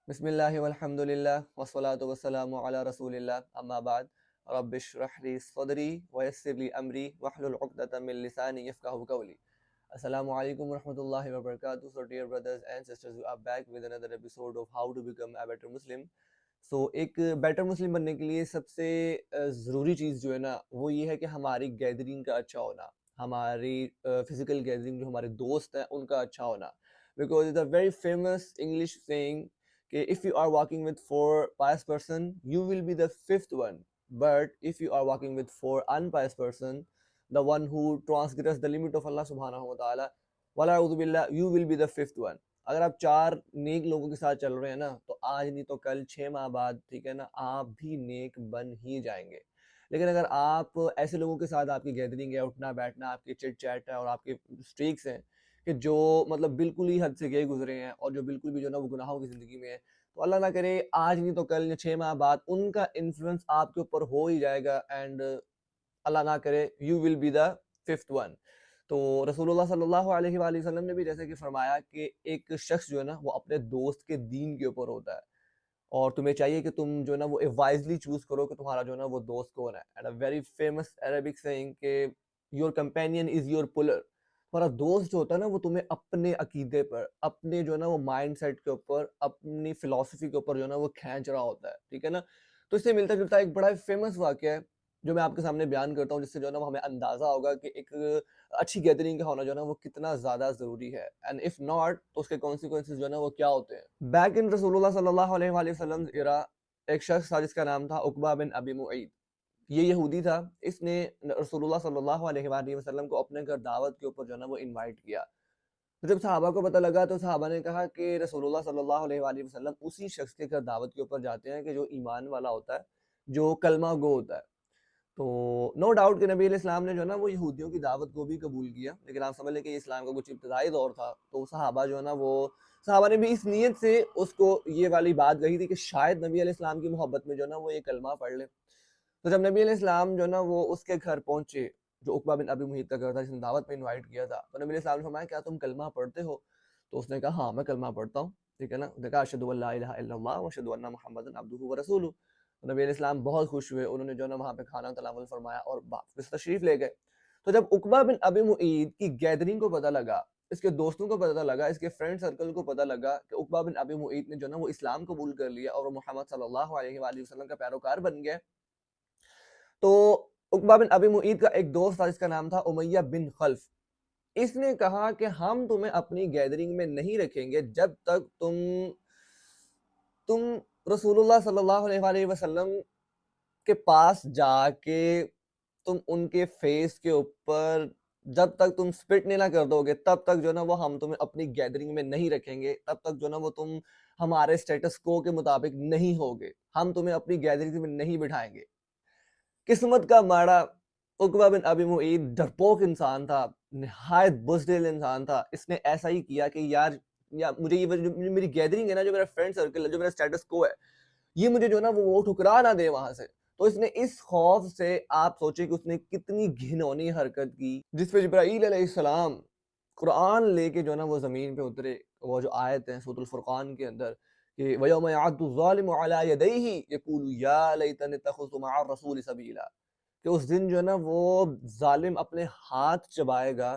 بسم اللہ والحمد للہ والصلاة والسلام علی رسول اللہ اما بعد رب اشرح لی صدری ویسر لی امری واحلل عقدۃ من لسانی یفقہوا قولی. السلام علیکم ورحمۃ اللہ وبرکاتہ. So dear brothers and sisters, we are back with another episode of how to become a better Muslim. So ایک بیٹر مسلم بننے کے لیے سب سے ضروری چیز جو ہے نا وہ یہ ہے کہ ہماری گیدرنگ کا اچھا ہونا, ہماری فزیکل گیدرنگ جو ہمارے دوست ہیں ان کا اچھا ہونا. Because it's a very famous English saying کہ if you are walking with four pious person, you will be the fifth one. But if you are walking with four unpious person, the one who transgress the limit of Allah subhanahu wa ta'ala, وَلَعُوذُ بِاللَّهِ, you will be the fifth one. اگر آپ چار نیک لوگوں کے ساتھ چل رہے ہیں نا تو آج نہیں تو کل 6 ماہ بعد, ٹھیک ہے نا, آپ بھی نیک بن ہی جائیں گے. لیکن اگر آپ ایسے لوگوں کے ساتھ آپ کی گیدرنگ ہے, اٹھنا بیٹھنا, آپ کی چٹ چیٹ ہے اور آپ کے اسٹریکس ہیں کہ جو مطلب بالکل ہی حد سے گئے گزرے ہیں اور جو بالکل بھی جو نا وہ گناہوں کی زندگی میں ہے, تو اللہ نہ کرے آج نہیں تو کل یا 6 ماہ بعد ان کا انفلوئنس آپ کے اوپر ہو ہی جائے گا, اینڈ اللہ نہ کرے you will be the fifth one. تو رسول اللہ صلی اللہ علیہ وآلہ وسلم نے بھی جیسے کہ فرمایا کہ ایک شخص جو ہے نا وہ اپنے دوست کے دین کے اوپر ہوتا ہے, اور تمہیں چاہیے کہ تم جو ہے نا وہ وائزلی چوز کرو کہ تمہارا جو ہے نا وہ دوست کون ہے. And a very famous Arabic saying کہ your companion is your pillar. تمہارا دوست جو ہوتا ہے نا وہ تمہیں اپنے عقیدے پر, اپنے جو ہے نا وہ مائنڈ سیٹ کے اوپر, اپنی فلاسفی کے اوپر جو ہے نا وہ کھینچ رہا ہوتا ہے, ٹھیک ہے نا. تو اس سے ملتا جلتا ایک بڑا فیمس واقعہ ہے جو میں آپ کے سامنے بیان کرتا ہوں, جس سے جو ہے نا وہ ہمیں اندازہ ہوگا کہ ایک اچھی گیدرنگ کا ہونا جو ہے نا وہ کتنا زیادہ ضروری ہے, اینڈ اف ناٹ تو اس کے کانسیکوینسز جو ہے نا وہ کیا ہوتے ہیں. بیک ان رسول اللہ صلی اللہ علیہ وآلہ وسلم ایرا ایک شخص تھا جس کا نام تھا عقبہ بن ابی معیط. یہ یہودی تھا. اس نے رسول اللہ صلی اللہ علیہ وآلہ وسلم کو اپنے گھر دعوت کے اوپر جو ہے نا وہ انوائٹ کیا. تو جب صحابہ کو پتہ لگا تو صحابہ نے کہا کہ رسول اللہ صلی اللہ علیہ وآلہ وسلم اسی شخص کے گھر دعوت کے اوپر جاتے ہیں کہ جو ایمان والا ہوتا ہے, جو کلمہ گو ہوتا ہے. تو نو ڈاؤٹ کہ نبی علیہ السلام نے جو ہے نا وہ یہودیوں کی دعوت کو بھی قبول کیا, لیکن آپ سمجھ لیں کہ اسلام کا کچھ ابتدائی دور تھا, تو صحابہ جو ہے نا وہ صحابہ نے بھی اس نیت سے اس کو یہ والی بات کہی تھی کہ شاید نبی علیہ السلام کی محبت میں جو ہے نا وہ یہ کلمہ پڑھ لے. تو جب نبی علیہ السلام جو ہے نا وہ اس کے گھر پہنچے جو عقبہ بن ابی معیط کا گھر تھا جس نے دعوت پہ انوائٹ کیا تھا, تو نبی علیہ السلام نے فرمایا کیا تم کلمہ پڑھتے ہو؟ تو اس نے کہا ہاں میں کلمہ پڑھتا ہوں, ٹھیک ہے نا. اس نے کہا اشہدو ان لا الہ الا اللہ واشہدو ان محمدا عبدہ ورسولہ. نبی علیہ السلام بہت خوش ہوئے, انہوں نے جو ہے نا وہاں پہ کھانا تناول فرمایا اور واپس تشریف لے گئے. تو جب عقبہ بن ابی معیط کی گیدرنگ کو پتہ لگا, اس کے دوستوں کو پتہ لگا, اس کے فرینڈ سرکل کو پتہ لگا کہ عقبہ بن ابی معیط نے جو ہے نا وہ اسلام قبول کر لیا اور وہ محمد صلی اللہ علیہ وآلہ وسلم کا پیروکار بن گیا, تو عقبہ بن ابی معیط کا ایک دوست تھا جس کا نام تھا امیہ بن خلف. اس نے کہا کہ ہم تمہیں اپنی گیدرنگ میں نہیں رکھیں گے جب تک تم رسول اللہ صلی اللہ علیہ وآلہ وسلم کے پاس جا کے تم ان کے فیس کے اوپر جب تک تم سپٹ نہیں نہ کر دو گے تب تک جو نا وہ ہم تمہیں اپنی گیدرنگ میں نہیں رکھیں گے, تب تک جو نا وہ تم ہمارے سٹیٹس کو کے مطابق نہیں ہوگے, ہم تمہیں اپنی گیدرنگ میں نہیں بٹھائیں گے. قسمت کا ماڑا عقبہ بن ابی معیط ڈرپوک انسان تھا, نہایت بزدل انسان تھا. اس نے ایسا ہی کیا کہ یار مجھے یہ جو میری گیدرنگ ہے نا, جو میرا فرینڈ سرکل ہے, جو میرا سٹیٹس کو ہے, یہ مجھے جو ہے نا وہ ٹھکرا نہ دے وہاں سے. تو اس نے اس خوف سے, آپ سوچے کہ اس نے کتنی گھنونی حرکت کی, جس پہ جبرائیل علیہ السلام قرآن لے کے جو ہے نا وہ زمین پہ اترے. وہ جو آیت ہے سورۃ الفرقان کے اندر کہ وَيَوْمَ يَعَضُّ الظَّالِمُ عَلَىٰ يَدَيْهِ يَقُولُ يَا لَيْتَنِي اتَّخَذْتُ مَعَ الرَّسُولِ سَبِيلًا. کہ اس دن جو ہے نا وہ ظالم اپنے ہاتھ چبائے گا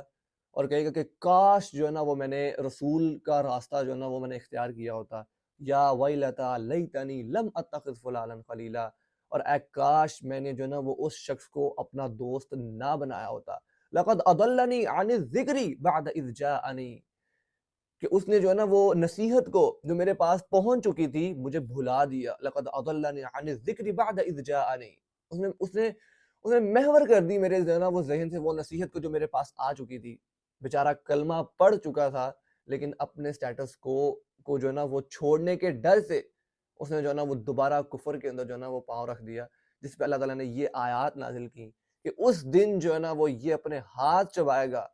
اور کہے گا کہ کاش جو ہے نا وہ میں نے رسول کا راستہ جو ہے نا وہ میں نے اختیار کیا ہوتا. یا ویلتا لیتنی لم اتخذ فلانا خلیلا, اور اے کاش میں نے جو ہے نا وہ اس شخص کو اپنا دوست نہ بنایا ہوتا. لقد اضلنی عن الذکر بعد اذ جاءنی, کہ اس نے جو ہے نا وہ نصیحت کو جو میرے پاس پہنچ چکی تھی مجھے بھلا دیا. لقد اضلنی عن الذکر بعد اذ جاءنی, اس نے محور کر دی میرے جو ہے نا وہ ذہن سے وہ نصیحت کو جو میرے پاس آ چکی تھی. بیچارہ کلمہ پڑھ چکا تھا لیکن اپنے سٹیٹس کو جو ہے نا وہ چھوڑنے کے ڈر سے اس نے جو ہے نا وہ دوبارہ کفر کے اندر جو ہے نا وہ پاؤں رکھ دیا, جس پہ اللہ تعالیٰ نے یہ آیات نازل کی کہ اس دن جو ہے نا وہ یہ اپنے ہاتھ چبائے گا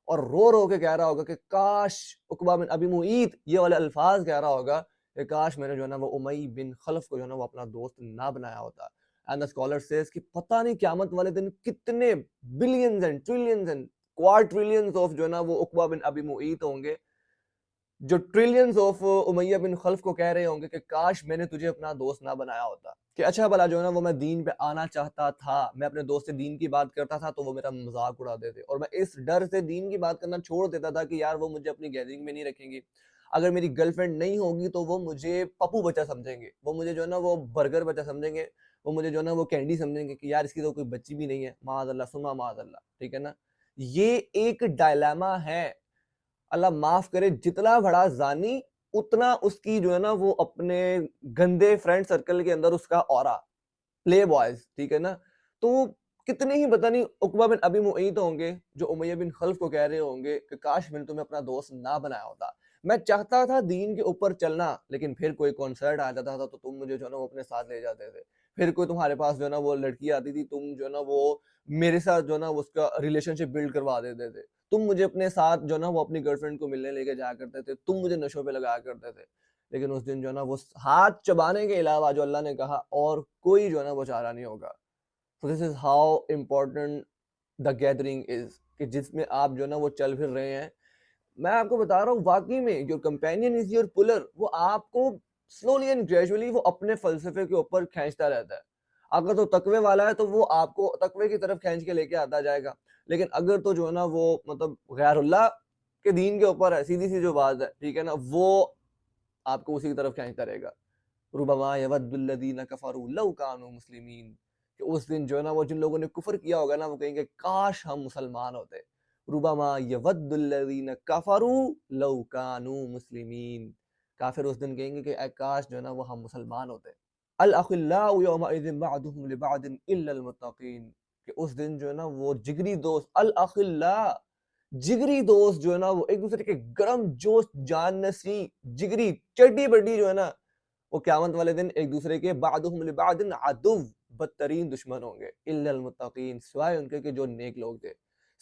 اور رو رو کے کہہ رہا ہوگا کہ کاش, عقبہ بن ابی معیط یہ والے الفاظ کہہ رہا ہوگا کہ کاش میں نے جو ہے نا وہ امی بن خلف کو جو ہے نا وہ اپنا دوست نہ بنایا ہوتا. اینڈ the scholar says کہ پتہ نہیں قیامت والے دن کتنے billions and trillions and quadrillions of جو ہے نا وہ عقبہ بن ابی معیط ہوں گے جو ٹریلینز آف امیہ بن خلف کو کہہ رہے ہوں گے کہ کاش میں نے تجھے اپنا دوست نہ بنایا ہوتا، کہ اچھا بھلا جو ہے نا وہ میں دین پہ آنا چاہتا تھا، میں اپنے دوست سے دین کی بات کرتا تھا تو وہ میرا مذاق اڑاتے تھے، اور میں اس ڈر سے دین کی بات کرنا چھوڑ دیتا تھا کہ یار وہ مجھے اپنی گیدرنگ میں نہیں رکھیں گے، اگر میری گرل فرینڈ نہیں ہوگی تو وہ مجھے پپو بچہ سمجھیں گے، وہ مجھے جو ہے نا وہ برگر بچہ سمجھیں گے، وہ مجھے جو ہے نا وہ کینڈی سمجھیں گے کہ یار اس کی تو کوئی بچی بھی نہیں ہے، معاذ اللہ سما معاذ اللہ، ٹھیک ہے نا. یہ ایک ڈائلاما ہے. اللہ معاف کرے، جتنا بڑا زانی اتنا اس کی جو ہے نا وہ اپنے گندے فرینڈ سرکل کے اندر اس کا اورا پلے بوائز، ٹھیک ہے نا. تو کتنے ہی پتہ نہیں عقبہ بن ابی معیط ہوں گے جو امیہ بن خلف کو کہہ رہے ہوں گے کہ کاش میں نے تمہیں اپنا دوست نہ بنایا ہوتا، میں چاہتا تھا دین کے اوپر چلنا، لیکن پھر کوئی کنسرٹ آ جاتا تھا تو تم مجھے جو ہے نا وہ اپنے ساتھ لے جاتے تھے، پھر کوئی تمہارے پاس جو ہے نا وہ لڑکی آتی تھی، تم جو ہے نا وہ میرے ساتھ جو ہے نا اس کا ریلیشن شپ بلڈ کروا دیتے تھے، تم مجھے اپنے ساتھ جو ہے نا وہ اپنی گرل فرینڈ کو ملنے لے کے جایا کرتے تھے، تم مجھے نشوں پہ لگایا کرتے تھے، لیکن اس دن جو ہے نا وہ ہاتھ چبانے کے علاوہ جو اللہ نے کہا اور کوئی جو ہے نا وہ چارہ نہیں ہوگا. So this is how important the gathering is, کہ جس میں آپ جو ہے نا وہ چل پھر رہے ہیں. میں آپ کو بتا رہا ہوں واقعی میں your companion is your puller، وہ آپ کو slowly and gradually وہ اپنے فلسفے کے اوپر کھینچتا رہتا ہے. اگر تو تقوی والا ہے تو وہ آپ کو تقوی کی طرف کھینچ کے لے کے آتا جائے گا، لیکن اگر تو جو ہے نا وہ مطلب غیر اللہ کے دین کے اوپر ہے، سیدھی سی جو بات ہے، ٹھیک ہے نا، وہ آپ کو اسی کی طرف کھینچتا رہے گا. ربما یود الذین کفروا لو کانوا مسلمین، کہ اس دن جو ہے نا وہ جن لوگوں نے کفر کیا ہوگا نا وہ کہیں گے کاش ہم مسلمان ہوتے. ربما یود الذین کفروا لو کانوا مسلمین، کافر اس دن کہیں گے کہ اے کاش جو ہے نا وہ ہم مسلمان ہوتے. الاخلاء یومئذ بعضهم لبعض الا المتقین، کہ اس دن جو ہے نا وہ جگری دوست، الاخلاء جگری دوست جو ہے نا وہ ایک دوسرے کے گرم جوش جان نسی جگری چڈی بڈی جو ہے نا وہ قیامت والے دن ایک دوسرے کے بعضهم لبعض عدو، بدترین دشمن ہوں گے، الا المتقین، سوائے ان کے کہ جو نیک لوگ تھے،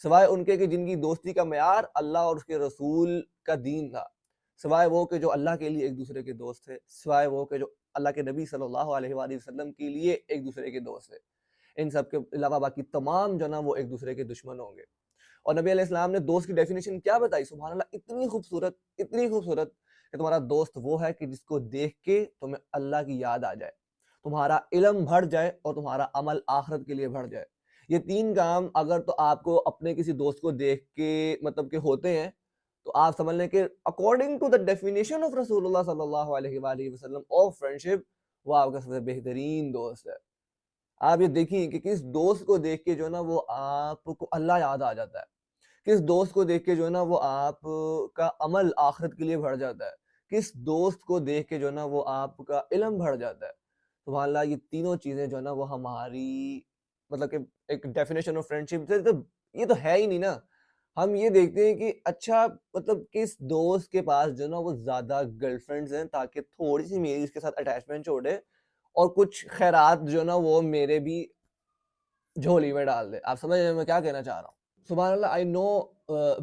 سوائے ان کے کہ جن کی دوستی کا معیار اللہ اور اس کے رسول کا دین تھا، سوائے وہ کہ جو اللہ کے لیے ایک دوسرے کے دوست تھے، سوائے وہ کہ جو اللہ کے نبی صلی اللہ علیہ وآلہ وسلم کے لیے ایک دوسرے کے دوست تھے. ان سب کے علاوہ باقی تمام جو نا وہ ایک دوسرے کے دشمن ہوں گے. اور نبی علیہ السلام نے دوست کی ڈیفینیشن کیا بتائی، سبحان اللہ، اتنی خوبصورت کہ تمہارا دوست وہ ہے کہ جس کو دیکھ کے تمہیں اللہ کی یاد آ جائے، تمہارا علم بڑھ جائے اور تمہارا عمل آخرت کے لیے بڑھ جائے. یہ تین کام اگر تو آپ کو اپنے کسی دوست کو دیکھ کے مطلب کہ ہوتے ہیں تو آپ سمجھ لیں کہ according to the definition of رسول اللہ صلی اللہ علیہ وآلہ وسلم آف فرینڈشپ، وہ آپ کا سب سے بہترین دوست ہے. آپ یہ دیکھیں کہ کس دوست کو دیکھ کے جو ہے نا وہ آپ کو اللہ یاد آ جاتا ہے، کس دوست کو دیکھ کے جو ہے نا وہ آپ کا عمل آخرت کے لیے بڑھ جاتا ہے، کس دوست کو دیکھ کے جو ہے نا وہ آپ کا علم بڑھ جاتا ہے. سبحان اللہ، یہ تینوں چیزیں جو ہے نا وہ ہماری مطلب کہ ایک ڈیفینیشن آف فرینڈشپ سے تو یہ تو ہے ہی نہیں نا. ہم یہ دیکھتے ہیں کہ اچھا مطلب کس دوست کے پاس جو ہے نا وہ زیادہ گرل فرینڈز ہیں تاکہ تھوڑی سی میری اس کے ساتھ اٹیچمنٹ چھوڑے اور کچھ خیرات جو ہے نا وہ میرے بھی جھولی میں ڈال دے. آپ سمجھ رہے ہیں میں کیا کہنا چاہ رہا ہوں؟ سبحان اللہ، آئی نو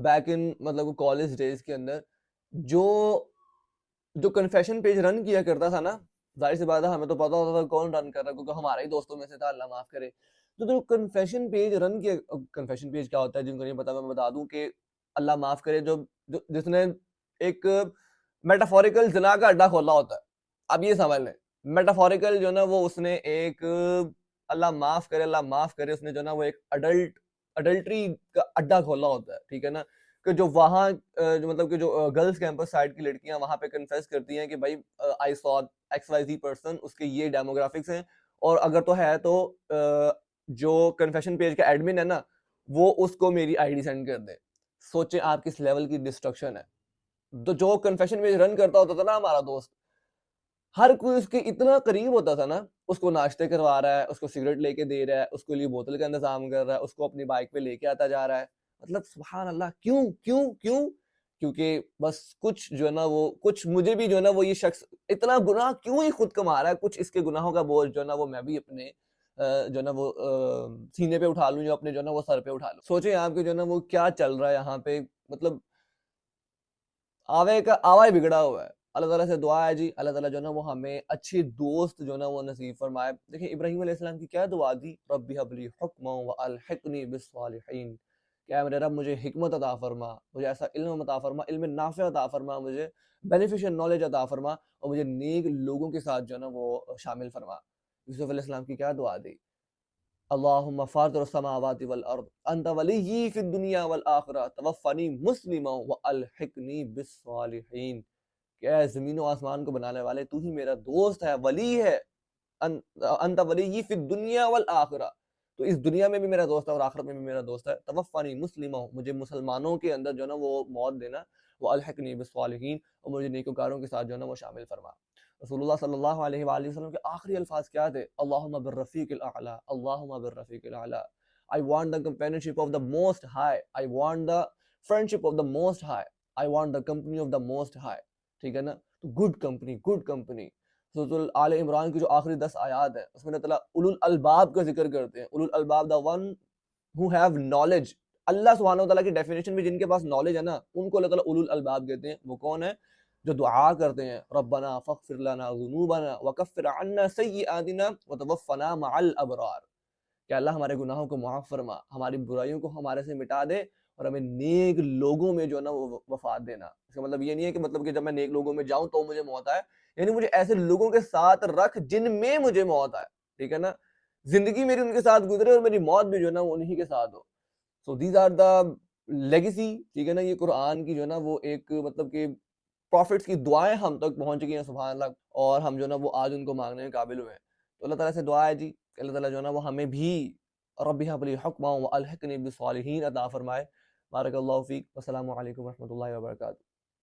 بیک ان مطلب کالج ڈیز کے اندر جو کنفیشن پیج رن کیا کرتا تھا نا، ظاہر سی بات ہے ہمیں تو پتا ہوتا تھا کون رن کر رہا ہے کیونکہ ہمارے ہی دوستوں میں سے تھا، اللہ معاف کرے. تو جو کنفیشن پیج رن کیا، کنفیشن پیج کیا ہوتا ہے جن کو نہیں پتا میں بتا دوں کہ اللہ معاف کرے جس نے ایک میٹافوریکل زنا کا اڈا کھولا ہوتا ہے. اب یہ سمجھ لیں میٹافوریکل جو نا وہ اس نے ایک اللہ معاف کرے اس نے جو نا وہ ایک اڈلٹری کا اڈا کھولا ہوتا ہے، ٹھیک ہے نا، کہ جو وہاں جو مطلب کہ جو گرلز کیمپس سائڈ کی لڑکیاں وہاں پہ کنفیس کرتی ہیں کہ بھائی آئی سو ایکس وائی زی پرسن، اس کے یہ ڈیموگرافکس ہیں، اور اگر تو ہے تو جو کنفیشن پیج کا ایڈمن ہے نا وہ اس کو میری آئی ڈی سینڈ کر دے. سوچیں آپ کس لیول کی ڈسٹرکشن ہے. تو جو کنفیشن پیج رن کرتا ہوتا تھا نا ہمارا دوست، ہر کوئی اس کے اتنا قریب ہوتا تھا نا، اس کو ناشتے کروا رہا ہے، اس کو سگریٹ لے کے دے رہا ہے، اس کے لیے بوتل کا انتظام کر رہا ہے، اس کو اپنی بائک پہ لے کے آتا جا رہا ہے. مطلب سبحان اللہ، کیوں کیونکہ بس کچھ جو ہے نا وہ کچھ مجھے بھی جو ہے نا وہ یہ شخص اتنا گناہ کیوں ہی خود کما رہا ہے، کچھ اس کے گناہوں کا بوجھ جو ہے نا وہ میں بھی اپنے جو ہے نا وہ سینے پہ اٹھا لوں یا اپنے جو ہے نا وہ سر پہ اٹھا لوں. سوچیں آپ کے جو ہے نا وہ کیا چل رہا ہے یہاں پہ، مطلب آوے بگڑا ہوا ہے. اللہ تعالیٰ سے دعا ہے جی اللہ تعالیٰ جو ہے نا وہ ہمیں اچھے دوست جو ہے نا وہ نصیب فرمائے. دیکھیں ابراہیم علیہ السلام کی کیا دعا تھی، رب ھب لی حکما والحقنی بالصالحین، کہ اے میرے رب مجھے حکمت عطا فرما، مجھے ایسا علم عطا فرما، علم نافع عطا فرما، مجھے بینیفیشل نالج عطا فرما، اور مجھے نیک لوگوں کے ساتھ جو ہے نا وہ شامل فرما۔ یوسف علیہ السلام کی کیا دعا دی؟ اللہم فاطر السماوات والارض انت ولی فی الدنیا والآخرہ توفنی مسلما والحقنی بالصالحین، کہ اے زمین و آسمان کو بنانے والے تو ہی میرا دوست ہے، ولی ہے، انت ولی فی الدنیا والآخرہ، تو اس دنیا میں بھی میرا دوست ہے اور آخرت میں بھی میرا دوست ہے، توفنی مسلما، مجھے مسلمانوں کے اندر جو ہے نا وہ موت دینا، والحقنی بالصالحین، اور مجھے نیکوکاروں کے ساتھ جو ہے نا وہ شامل فرما۔ رسول اللہ صلی اللہ علیہ وآلہ وسلم کے آخری الفاظ کیا تھے؟ اللہم بالرفیق الاعلی، اللہم بالرفیق الاعلی، I want the companionship of the most high, I want the friendship of the most high, I want the company of the most high، ٹھیک ہے نا؟ تو گڈ کمپنی، گڈ کمپنی۔ سورۃ آل عمران کی جو آخری 10 آیات ہیں اس میں اللہ تعالیٰ اولو الالباب کا ذکر کرتے ہیں۔ اولو الالباب the one who have knowledge، اللہ سبحانہ وتعالیٰ کی ڈیفینیشن میں جن کے پاس نالج ہے نا ان کو اللہ تعالیٰ اولو الالباب کہتے ہیں۔ وہ کون ہے؟ جو دعا کرتے ہیں ربنا فاغفر لنا ذنوبنا وکفر عنا سیئاتنا وتوفنا مع الابرار، کہ اللہ ہمارے گناہوں کو معاف فرما، ہماری برائیوں کو ہمارے سے مٹا دے، اور ہمیں نیک لوگوں میں جو ہے نا وہ وفات دینا۔ اس کا مطلب یہ نہیں ہے کہ مطلب کہ جب میں نیک لوگوں میں جاؤں تو مجھے موت آئے، یعنی مجھے ایسے لوگوں کے ساتھ رکھ جن میں مجھے موت آئے، ٹھیک ہے نا؟ زندگی میری ان کے ساتھ گزرے اور میری موت بھی جو ہے نا وہ انہی کے ساتھ ہو۔ So these are the legacy, ٹھیک ہے نا؟ یہ قرآن کی جو ہے نا وہ ایک مطلب کہ پروفٹس کی دعائیں ہم تک پہنچ گئی ہیں، سبحان اللہ، اور ہم جو ہے نا وہ آج ان کو مانگنے کے قابل ہوئے ہیں۔ تو اللہ تعالیٰ سے دعا ہے جی کہ اللہ تعالیٰ جو ہے نا وہ ہمیں بھی رب هب لی حکما والحقنی بالصالحین عطا فرمائے۔ بارک اللہ فیک، والسلام علیکم ورحمۃ اللہ وبرکاتہ۔